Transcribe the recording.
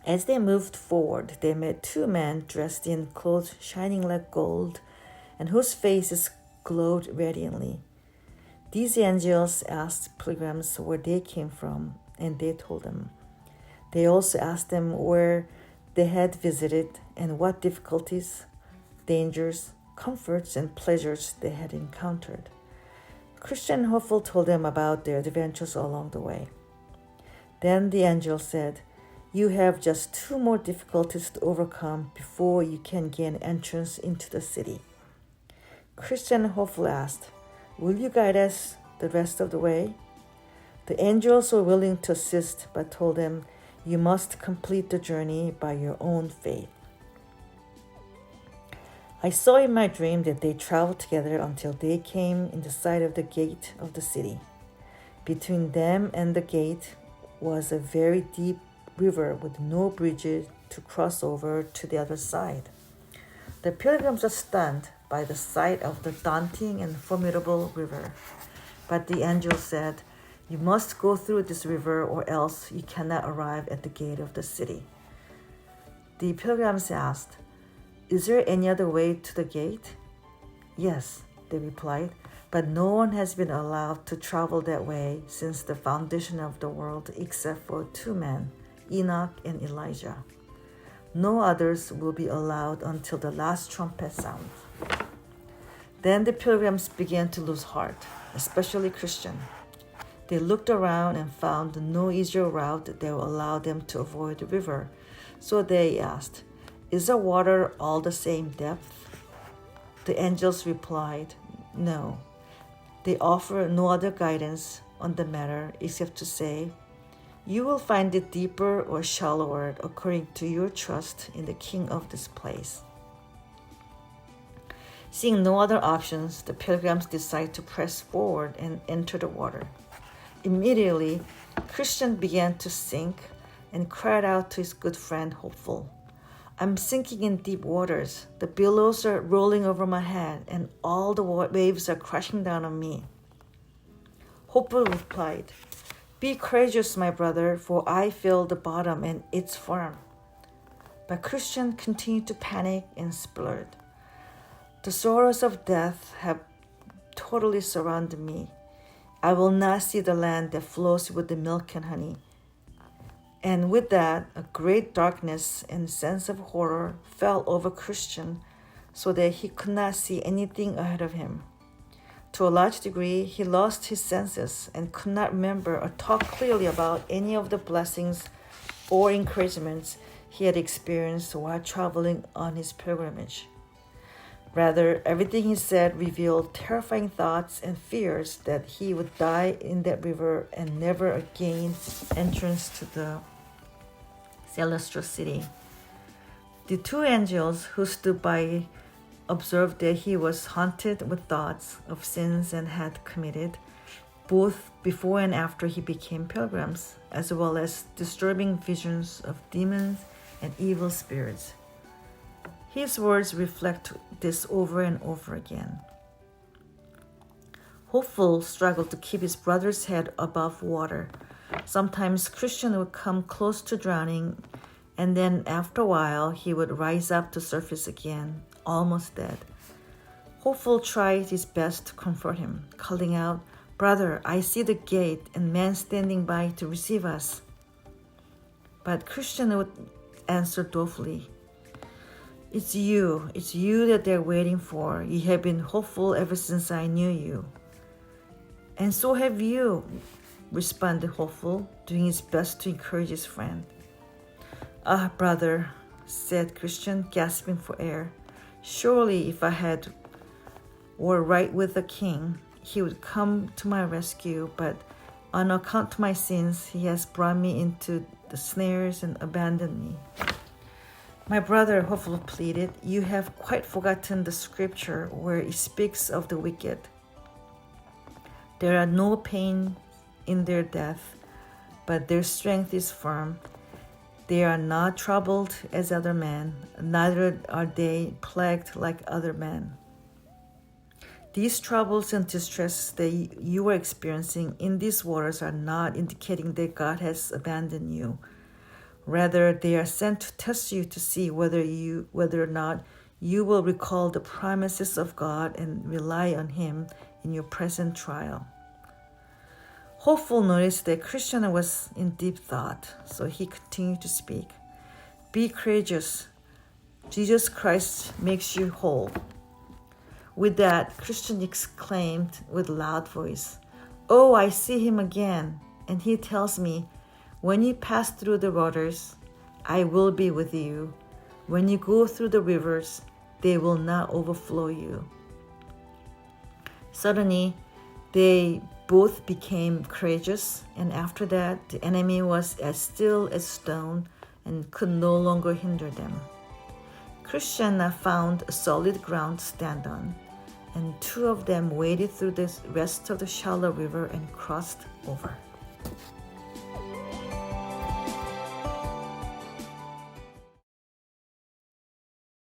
As they moved forward, they met two men dressed in clothes shining like gold and whose faces glowed radiantly. These angels asked pilgrims where they came from, and they told them. They also asked them where they had visited and what difficulties, dangers, comforts, and pleasures they had encountered. Christian and Hopeful told them about their adventures along the way. Then the angel said, "You have just two more difficulties to overcome before you can gain entrance into the city." Christian and Hopeful asked, "Will you guide us the rest of the way?" The angels were willing to assist, but told them, "You must complete the journey by your own faith." I saw in my dream that they traveled together until they came in the sight of the gate of the city. Between them and the gate was a very deep river with no bridges to cross over to the other side. The pilgrims were stunned by the sight of the daunting and formidable river. But the angel said, "You must go through this river or else you cannot arrive at the gate of the city." The pilgrims asked, "Is there any other way to the gate?" "Yes," they replied, "but no one has been allowed to travel that way since the foundation of the world except for two men, Enoch and Elijah. No others will be allowed until the last trumpet sounds." Then the pilgrims began to lose heart, especially Christian. They looked around and found no easier route that will allow them to avoid the river. So they asked, "Is the water all the same depth?" The angels replied, "No." They offer no other guidance on the matter except to say, "You will find it deeper or shallower according to your trust in the king of this place." Seeing no other options, the pilgrims decided to press forward and enter the water. Immediately, Christian began to sink and cried out to his good friend Hopeful, "I'm sinking in deep waters. The billows are rolling over my head, and all the waves are crashing down on me." Hopeful replied, "Be courageous, my brother, for I feel the bottom and it's firm." But Christian continued to panic and spluttered. "The sorrows of death have totally surrounded me. I will not see the land that flows with the milk and honey." And with that, a great darkness and sense of horror fell over Christian so that he could not see anything ahead of him. To a large degree, he lost his senses and could not remember or talk clearly about any of the blessings or encouragements he had experienced while traveling on his pilgrimage. Rather, everything he said revealed terrifying thoughts and fears that he would die in that river and never gain entrance to the celestial city. The two angels who stood by observed that he was haunted with thoughts of sins and had committed, both before and after he became pilgrims, as well as disturbing visions of demons and evil spirits. His words reflect this over and over again. Hopeful struggled to keep his brother's head above water. Sometimes Christian would come close to drowning, and then after a while he would rise up to surface again, almost dead. Hopeful tried his best to comfort him, calling out, "Brother, I see the gate and men standing by to receive us." But Christian would answer dolefully, It's you that they're waiting for. You have been hopeful ever since I knew you." "And so have you," responded Hopeful, doing his best to encourage his friend. "Ah, brother," said Christian, gasping for air. "Surely if I were right with the king, he would come to my rescue, but on account of my sins, he has brought me into the snares and abandoned me." "My brother," Hopeful pleaded, "you have quite forgotten the scripture where it speaks of the wicked. There are no pain in their death, but their strength is firm. They are not troubled as other men, neither are they plagued like other men." These troubles and distresses that you are experiencing in these waters are not indicating that God has abandoned you. Rather, they are sent to test you to see whether or not you will recall the promises of God and rely on Him in your present trial. Hopeful noticed that Christian was in deep thought, so he continued to speak. Be courageous. Jesus Christ makes you whole. With that, Christian exclaimed with loud voice, "Oh, I see him again, and he tells me, when you pass through the waters, I will be with you. When you go through the rivers, they will not overflow you." Suddenly, they both became courageous, and after that, the enemy was as still as stone and could no longer hinder them. Christian found a solid ground to stand on, and two of them waded through the rest of the shallow river and crossed over.